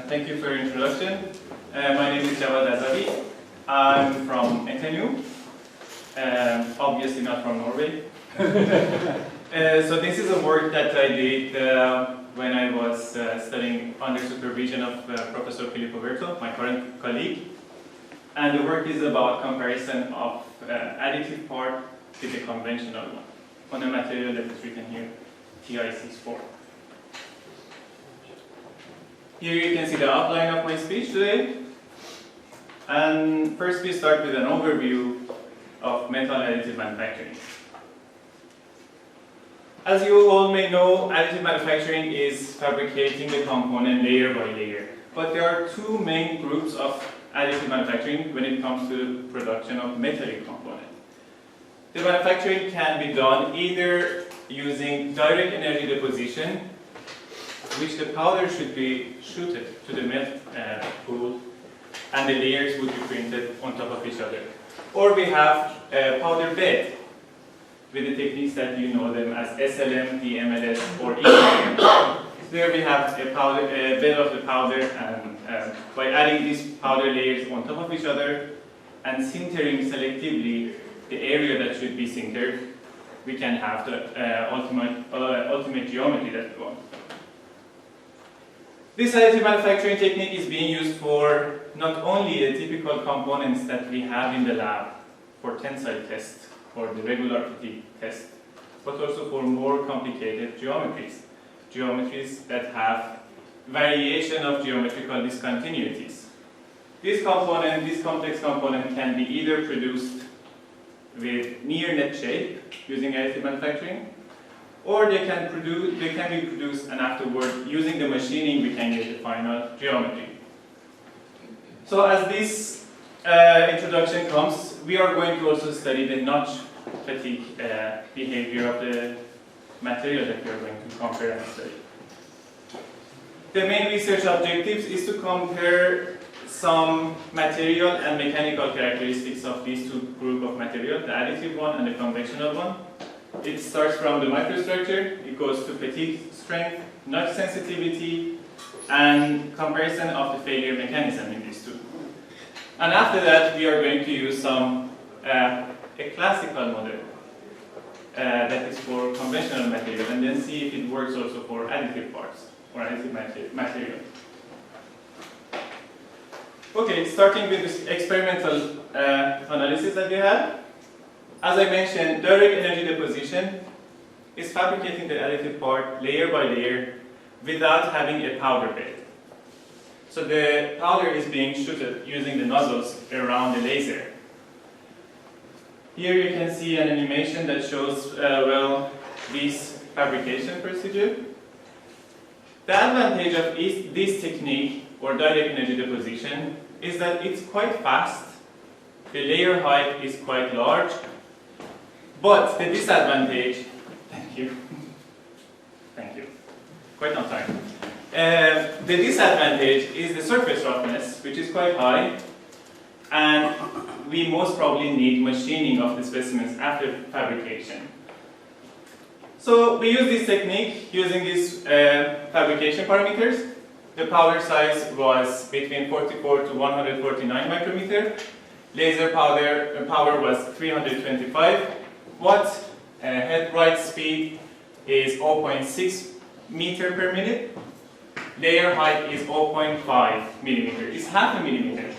Thank you for your introduction. My name is Javad Azavi. I'm from NTNU, obviously not from Norway. So this is a work that I did when I was studying under supervision of Professor Filippo Berto, my current colleague. And the work is about comparison of additive part with the conventional one on a material that is written here, TI64. Here you can see the outline of my speech today. And first we start with an overview of metal additive manufacturing. As you all may know, additive manufacturing is fabricating the component layer by layer. But there are two main groups of additive manufacturing when it comes to production of metallic components. The manufacturing can be done either using direct energy deposition, which the powder should be shooted to the melt pool and the layers would be printed on top of each other. Or we have a powder bed with the techniques that you know them as SLM, DMLS, or EM. There we have a bed of the powder, and by adding these powder layers on top of each other and sintering selectively the area that should be sintered, we can have the ultimate geometry that we want. This additive manufacturing technique is being used for not only the typical components that we have in the lab for tensile test or the regularity test, but also for more complicated geometries that have variation of geometrical discontinuities. This complex component can be either produced with near net shape using additive manufacturing, or they can be produced and afterward, using the machining, we can get the final geometry. So as this introduction comes, we are going to also study the notch fatigue behavior of the material that we are going to compare and study. The main research objectives is to compare some material and mechanical characteristics of these two groups of material, the additive one and the conventional one. It starts from the microstructure, it goes to fatigue strength, notch sensitivity, and comparison of the failure mechanism in these two. And after that, we are going to use a classical model that is for conventional material, and then see if it works also for additive parts or additive material. Okay, starting with this experimental analysis that we had. As I mentioned, direct energy deposition is fabricating the additive part layer by layer without having a powder bed. So the powder is being shooted using the nozzles around the laser. Here you can see an animation that shows this fabrication procedure. The advantage of this technique, or direct energy deposition, is that it's quite fast, the layer height is quite large, but the disadvantage, thank you, quite on time. The disadvantage is the surface roughness, which is quite high, and we most probably need machining of the specimens after fabrication. So we use this technique using these fabrication parameters. The powder size was between 44 to 149 micrometer. Laser power was 325 watts. Head write speed is 0.6 meter per minute. Layer height is 0.5 millimeter. It's half a millimeter.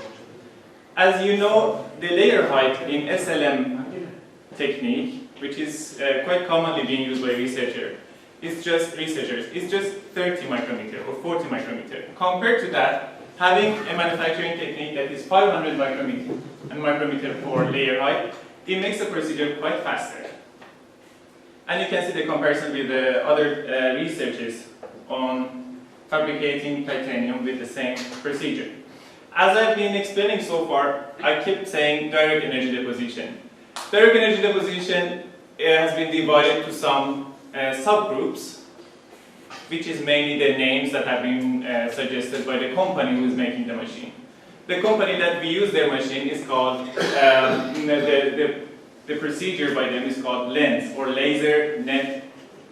As you know, the layer height in SLM technique, which is quite commonly being used by researchers, is just 30 micrometer or 40 micrometer. Compared to that, having a manufacturing technique that is 500 micrometer for layer height, it makes the procedure quite faster. And you can see the comparison with the other researchers on fabricating titanium with the same procedure. As I've been explaining so far, I kept saying direct energy deposition. Direct energy deposition has been divided to some subgroups, which is mainly the names that have been suggested by the company who is making the machine. The company that we use their machine is called, the procedure by them is called LENS, or laser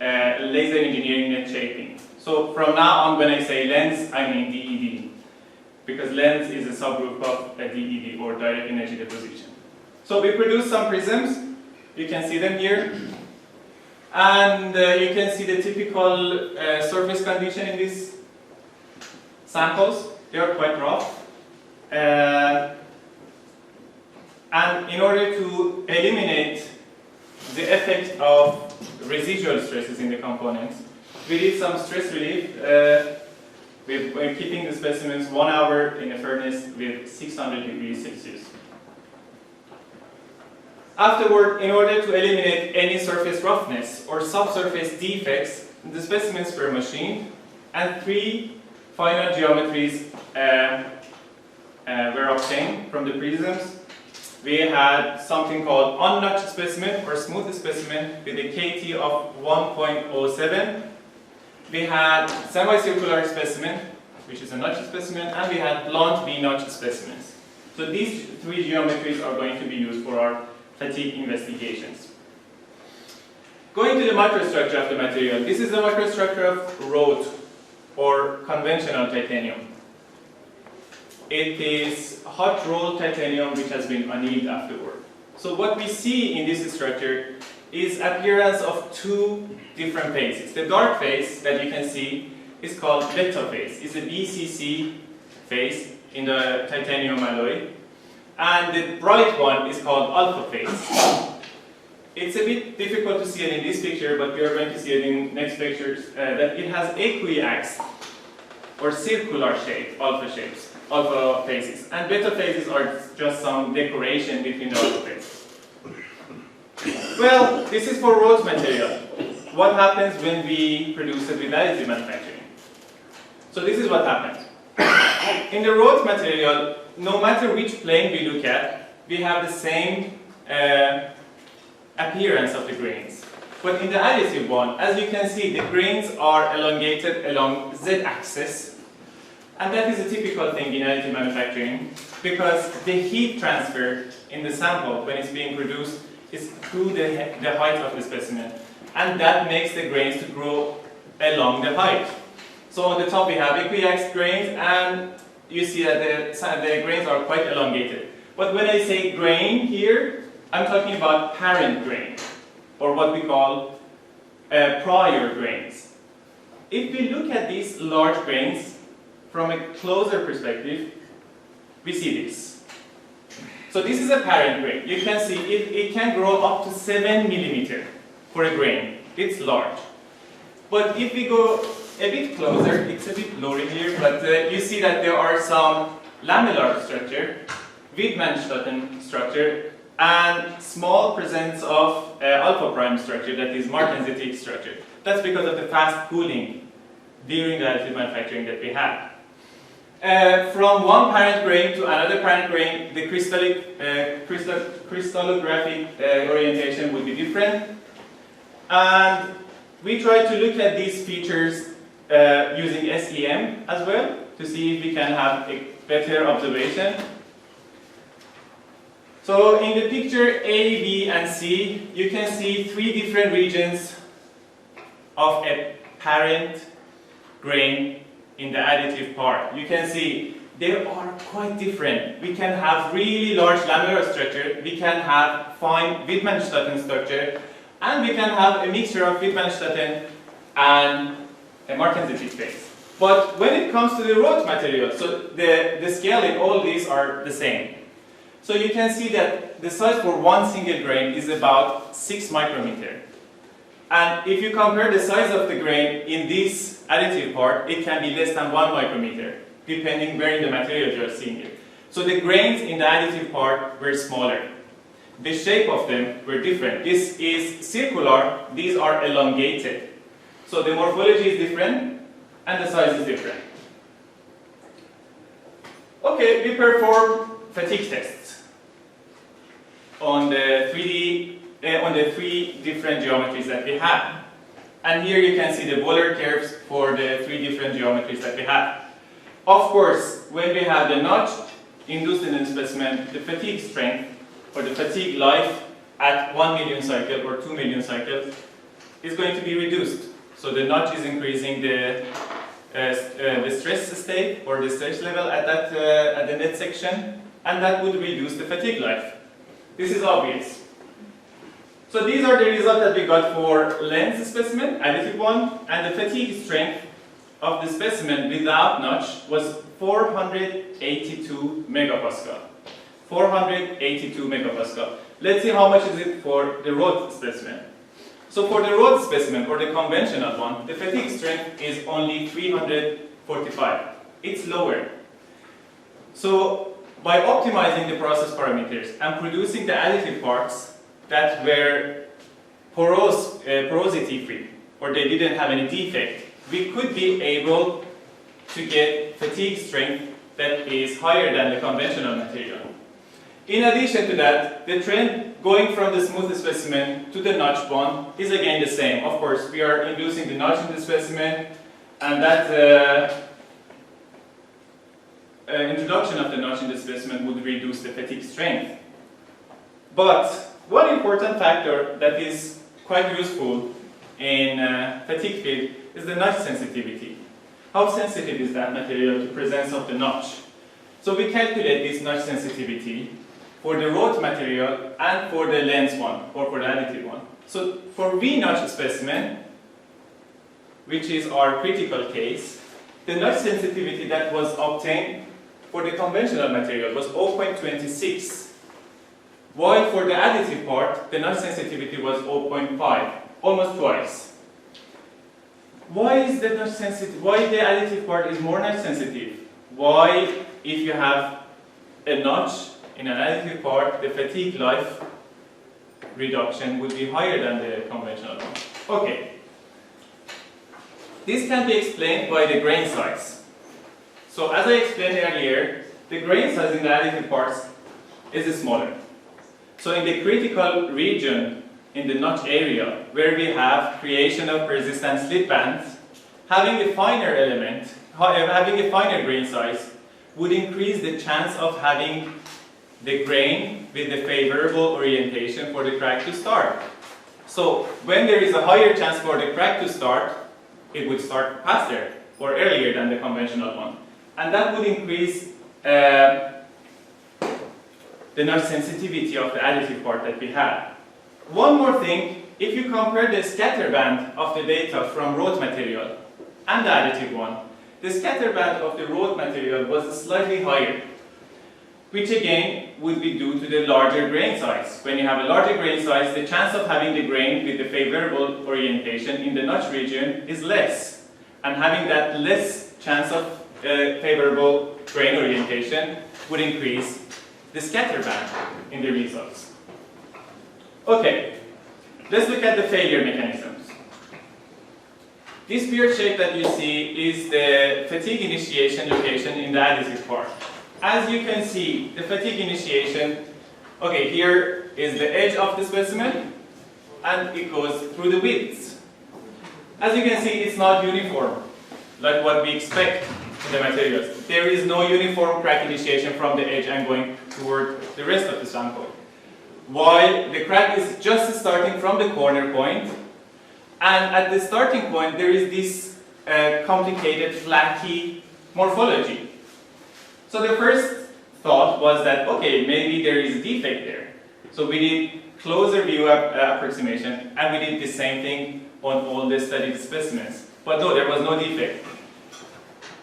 engineering net shaping. So from now on, when I say LENS, I mean DED. because lens is a subgroup of a DED, or direct energy deposition. So we produce some prisms. You can see them here. And you can see the typical surface condition in these samples. They are quite rough. And in order to eliminate the effect of residual stresses in the components, we did some stress relief. We're keeping the specimens 1 hour in a furnace with 600 degrees Celsius. Afterward, in order to eliminate any surface roughness or subsurface defects, the specimens were machined, and 3 final geometries were obtained from the prisms. We had something called unnotched specimen, or smooth specimen, with a KT of 1.07. We had semicircular specimen, which is a notched specimen, and we had blunt V-notched specimens. So these 3 geometries are going to be used for our fatigue investigations. Going to the microstructure of the material. This is the microstructure of wrought, or conventional titanium. It is hot rolled titanium which has been annealed afterward. So what we see in this structure is appearance of 2 different phases. The dark phase that you can see is called beta phase. It's a BCC phase in the titanium alloy. And the bright one is called alpha phase. It's a bit difficult to see it in this picture, but we are going to see it in next pictures, that it has equiax or circular shape, alpha phases. And beta phases are just some decoration between the alpha phases. Well, this is for wrought material. What happens when we produce it with additive manufacturing? So this is what happens. In the wrought material, no matter which plane we look at, we have the same appearance of the grains. But in the additive one, as you can see, the grains are elongated along z-axis. And that is a typical thing in additive manufacturing, because the heat transfer in the sample, when it's being produced, is through the height of the specimen. And that makes the grains to grow along the height. So on the top we have equiax grains, and you see that the grains are quite elongated. But when I say grain here, I'm talking about parent grain, or what we call prior grains. If we look at these large grains from a closer perspective, we see this. So this is a parent grain. You can see it can grow up to 7 millimeters for a grain. It's large. But if we go a bit closer, it's a bit blurry here, but you see that there are some lamellar structure, Wittmann-Statten structure, and small presence of alpha prime structure, that is martensitic structure. That's because of the fast cooling during the additive manufacturing that we had. From one parent grain to another parent grain, the crystallographic orientation would be different. And we try to look at these features using SEM as well, to see if we can have a better observation. So in the picture A, B, and C, you can see 3 different regions of a parent grain in the additive part. You can see they are quite different. We can have really large lamellar structure, we can have fine Wittmann-Statten structure, and we can have a mixture of Wittmann-Statten and a martensitic phase. But when it comes to the wrought material, so the scale in all these are the same. So you can see that the size for one single grain is about 6 micrometer. And if you compare the size of the grain in this additive part, it can be less than 1 micrometer, depending where in the material you are seeing it. So the grains in the additive part were smaller. The shape of them were different. This is circular, these are elongated. So the morphology is different, and the size is different. Okay, we perform fatigue tests on the 3 different geometries that we have. And here you can see the Wöhler curves for the 3 different geometries that we have. Of course, when we have the notch induced in the specimen, the fatigue strength or the fatigue life at 1 million cycle or 2 million cycles is going to be reduced. So the notch is increasing, the the stress state or the stress level at that at the net section, and that would reduce the fatigue life. This is obvious. So these are the results that we got for lens specimen, additive one, and the fatigue strength of the specimen without notch was 482 megapascal. 482 megapascal. Let's see how much is it for the wrought specimen. So for the wrought specimen, or the conventional one, the fatigue strength is only 345. It's lower. So by optimizing the process parameters and producing the additive parts that were porosity free, or they didn't have any defect, we could be able to get fatigue strength that is higher than the conventional material. In addition to that, the trend going from the smooth specimen to the notched one is again the same. Of course, we are inducing the notch in the specimen, and that introduction of the notch in the specimen would reduce the fatigue strength. But one important factor that is quite useful in fatigue field is the notch sensitivity. How sensitive is that material to presence of the notch? So we calculate this notch sensitivity for the wrought material and for the lens one, or for the additive one. So for V-notch specimen, which is our critical case, the notch sensitivity that was obtained for the conventional material was 0.26, while for the additive part, the notch sensitivity was 0.5, almost twice. Why is the notch sensitive? Why the additive part is more notch sensitive? Why, if you have a notch in an additive part, the fatigue life reduction would be higher than the conventional one? Okay. This can be explained by the grain size. So as I explained earlier, the grain size in the additive parts is smaller. So in the critical region, in the notch area, where we have creation of persistent slit bands, having a finer element, having a finer grain size would increase the chance of having the grain with the favorable orientation for the crack to start. So when there is a higher chance for the crack to start, it would start faster or earlier than the conventional one. And that would increase the notch sensitivity of the additive part that we have. One more thing, if you compare the scatter band of the data from wrought material and the additive one, the scatter band of the wrought material was slightly higher, which again would be due to the larger grain size. When you have a larger grain size, the chance of having the grain with the favorable orientation in the notch region is less. And having that less chance of favorable grain orientation would increase the scatter band in the results. Okay, let's look at the failure mechanisms. This weird shape that you see is the fatigue initiation location in the additive part. As you can see, the fatigue initiation, okay, here is the edge of the specimen, and it goes through the width. As you can see, it's not uniform, like what we expect in the materials. There is no uniform crack initiation from the edge and going toward the rest of the sample. While the crack is just starting from the corner point, and at the starting point there is this complicated flaky morphology. So the first thought was that, okay, maybe there is a defect there. So we did closer view approximation, and we did the same thing on all the studied specimens. But no, there was no defect.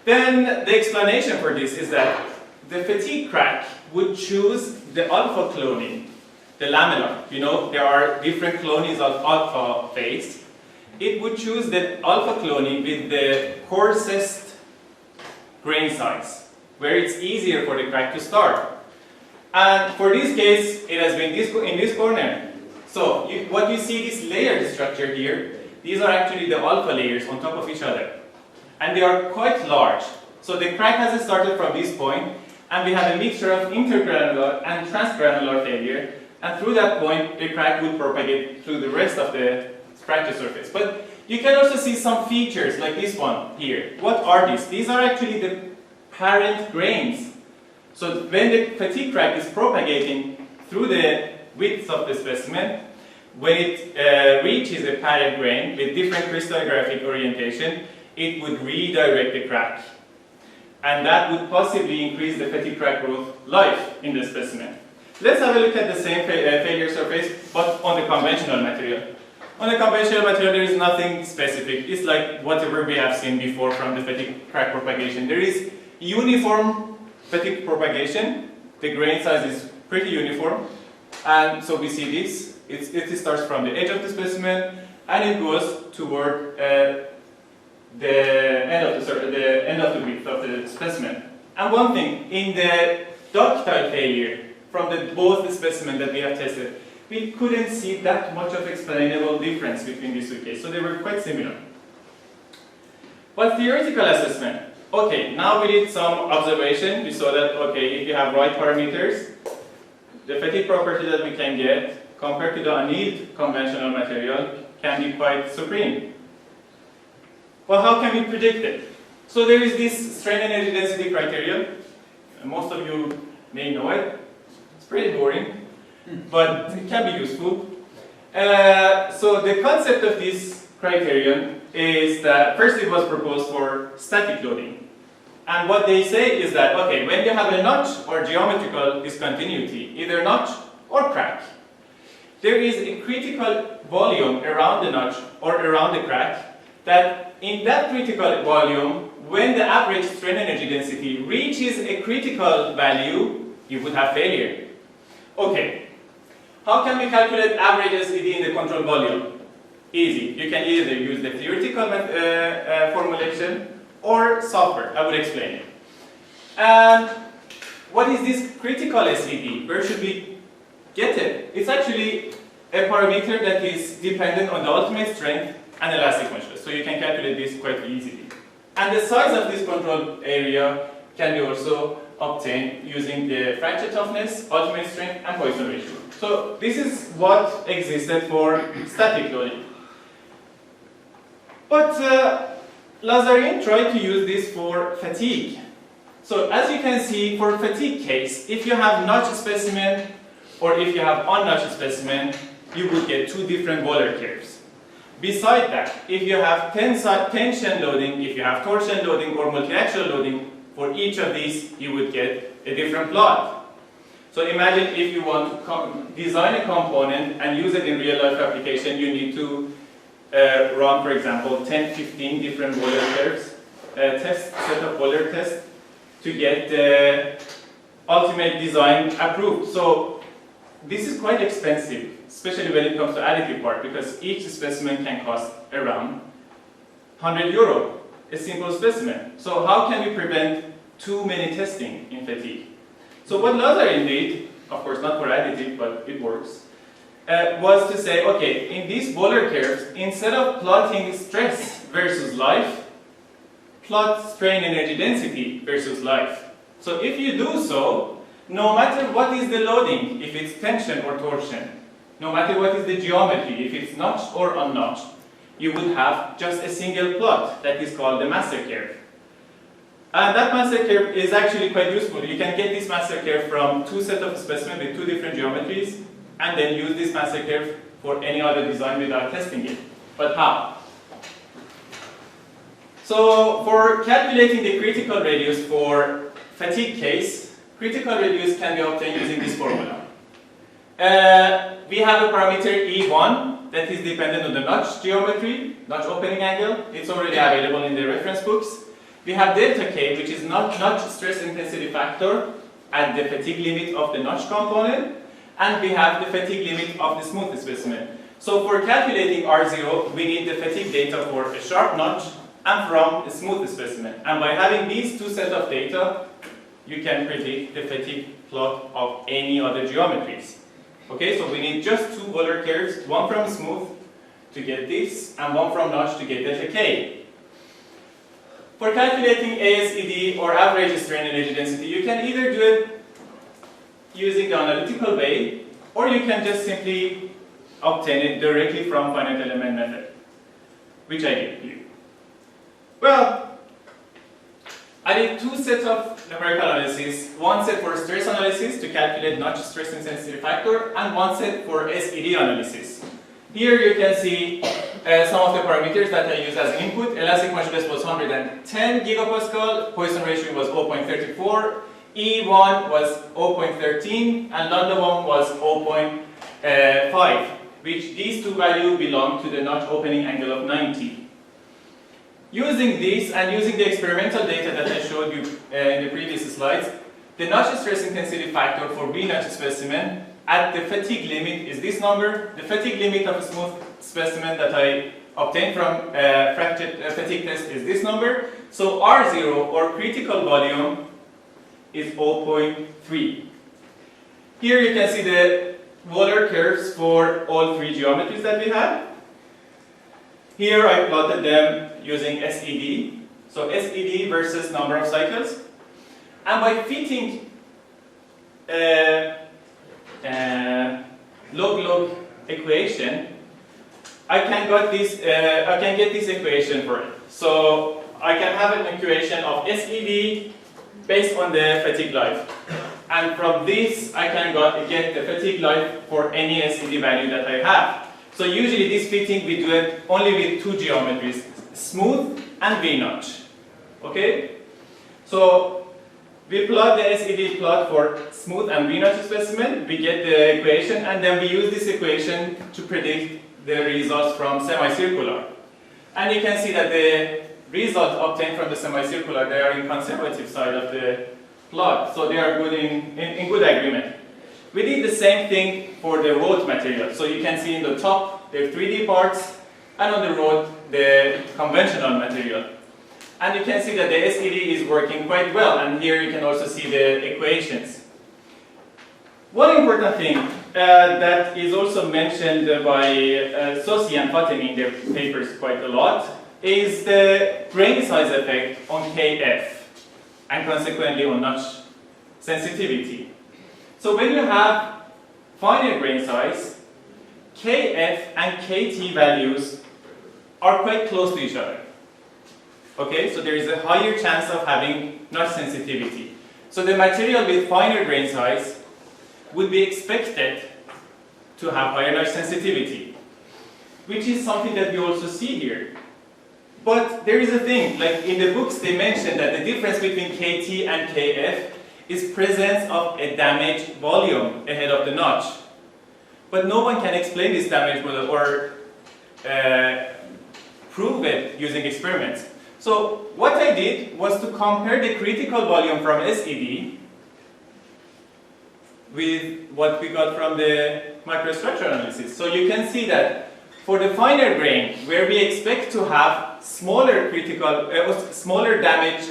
Then the explanation for this is that the fatigue crack would choose the alpha cloning, the lamella. You know, there are different clonies of alpha phase. It would choose the alpha cloning with the coarsest grain size, where it's easier for the crack to start. And for this case, it has been in this corner. So what you see, this layered structure here, these are actually the alpha layers on top of each other. And they are quite large. So the crack has started from this point, and we have a mixture of intergranular and transgranular failure, and through that point, the crack would propagate through the rest of the fracture surface. But you can also see some features like this one here. What are these? These are actually the parent grains. So when the fatigue crack is propagating through the width of the specimen, when it reaches a parent grain with different crystallographic orientation, it would redirect the crack. And that would possibly increase the fatigue crack growth life in the specimen. Let's have a look at the same failure surface, but on the conventional material. On the conventional material, there is nothing specific. It's like whatever we have seen before from the fatigue crack propagation. There is uniform fatigue propagation. The grain size is pretty uniform. And so we see this. It starts from the edge of the specimen, and it goes toward the end of the width of the specimen. And one thing, in the ductile failure, from both the specimen that we have tested, we couldn't see that much of explainable difference between these two cases, so they were quite similar. But theoretical assessment, okay, now we did some observation. We saw that, okay, if you have right parameters, the fatigue property that we can get compared to the annealed conventional material can be quite supreme. Well, how can we predict it? So there is this strain energy density criterion. Most of you may know it. It's pretty boring, but it can be useful. So the concept of this criterion is that first it was proposed for static loading. And what they say is that, okay, when you have a notch or geometrical discontinuity, either notch or crack, there is a critical volume around the notch or around the crack that in that critical volume, when the average strain energy density reaches a critical value, you would have failure. Okay, how can we calculate average SED in the control volume? Easy. You can either use the theoretical formulation or software. I will explain it. And what is this critical SED? Where should we get it? It's actually a parameter that is dependent on the ultimate strength and elastic modulus. So you can calculate this quite easily. And the size of this control area can be also obtained using the fracture toughness, ultimate strength, and Poisson ratio. So this is what existed for static loading. But Lazarian tried to use this for fatigue. So as you can see, for fatigue case, if you have notched specimen or if you have unnotched specimen, you would get two different Wöhler curves. Beside that, if you have tension loading, if you have torsion loading or multiaxial loading, for each of these you would get a different plot. So imagine if you want to design a component and use it in real life application, you need to run, for example, 10-15 different Wöhler curves, set of Wöhler tests to get the ultimate design approved. So this is quite expensive, especially when it comes to additive part, because each specimen can cost around 100 euro, a simple specimen. So how can we prevent too many testing in fatigue? So what Lazarian did, of course not for additive, but it works, was to say, okay, in these Wöhler curves, instead of plotting stress versus life, plot strain energy density versus life. So if you do so, no matter what is the loading, if it's tension or torsion, no matter what is the geometry, if it's notched or unnotched, you would have just a single plot that is called the master curve. And that master curve is actually quite useful. You can get this master curve from two sets of specimens with two different geometries and then use this master curve for any other design without testing it. But how? So for calculating the critical radius for fatigue case, critical radius can be obtained using this formula. We have a parameter E1 that is dependent on the notch geometry, notch opening angle. It's already available in the reference books. We have delta K, which is notch stress intensity factor at the fatigue limit of the notch component, and we have the fatigue limit of the smooth specimen. So for calculating R0, we need the fatigue data for a sharp notch and from a smooth specimen. And by having these two sets of data, you can predict the fatigue plot of any other geometries. Okay, so we need just two Wöhler curves, one from smooth to get this, and one from notch to get delta K. For calculating ASED or average strain energy density, you can either do it using the analytical way, or you can just simply obtain it directly from finite element method, which I did here. Well, I did two sets of numerical analysis, one set for stress analysis to calculate notch stress intensity factor, and one set for SED analysis. Here you can see some of the parameters that I use as input. Elastic modulus was 110 gigapascal, Poisson ratio was 0.34, E1 was 0.13, and lambda 1 was 0.5, which these two values belong to the notch opening angle of 90. Using this and using the experimental data that I showed you in the previous slides, the notch stress intensity factor for V-notch specimen at the fatigue limit is this number. The fatigue limit of a smooth specimen that I obtained from fatigue test is this number. So R0, or critical volume, is 0.3. Here you can see the Euler curves for all three geometries that we have. Here I plotted them using SED. So SED versus number of cycles. And by fitting log-log equation, I can get this equation for it. So I can have an equation of SED based on the fatigue life. And from this, I can get the fatigue life for any SED value that I have. So usually this fitting, we do it only with two geometries, smooth and V-notch. Okay? So we plot the SED plot for smooth and V-notch specimen, we get the equation, and then we use this equation to predict the results from semicircular. And you can see that the results obtained from the semicircular, they are in conservative side of the plot, so they are good in good agreement. We did the same thing for the wrought material. So you can see in the top, the 3D parts, and on the wrought, the conventional material. And you can see that the SED is working quite well, and here you can also see the equations. One important thing that is also mentioned by Sosi and Fatemi in their papers quite a lot is the grain size effect on KF, and consequently on notch sensitivity. So when you have finer grain size, KF and KT values are quite close to each other. Okay, so there is a higher chance of having notch sensitivity. So the material with finer grain size would be expected to have higher notch sensitivity, which is something that we also see here. But there is a thing, like in the books they mention that the difference between KT and KF is presence of a damaged volume ahead of the notch. But no one can explain this damaged volume or prove it using experiments. So what I did was to compare the critical volume from SED with what we got from the microstructure analysis. So you can see that for the finer grain, where we expect to have smaller smaller damage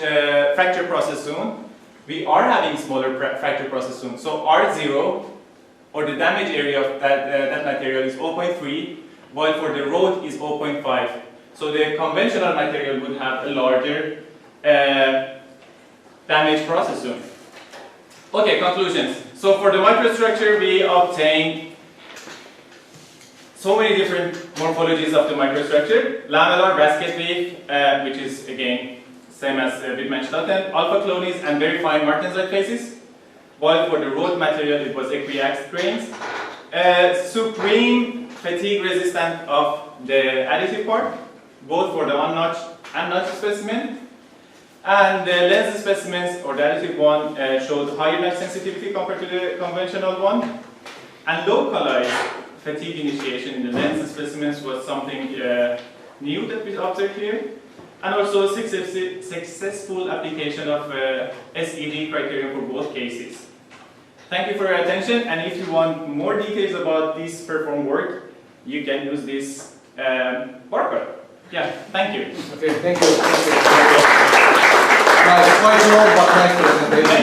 fracture process zone, we are having smaller fracture process zone. So R0, or the damage area of that material, is 0.3, while for the wrought is 0.5. So the conventional material would have a larger damage process zone. Okay, conclusions. So for the microstructure, we obtained so many different morphologies of the microstructure. Lamellar, basket weave, which is again same as Wittmann-Schlatten, alpha clonies, and very fine martensite faces. While for the wrought material, it was equiaxed grains. Supreme fatigue resistant of the additive part, both for the unnotched and notched specimen. And the lens specimens, or the additive one, showed higher notch sensitivity compared to the conventional one. And localized fatigue initiation in the lens specimens was something new that we observed here. And also successful application of SED criterion for both cases. Thank you for your attention, and if you want more details about this performed work, you can use this barcode. Yeah, thank you. Okay, thank you. It's quite long but nice presentation.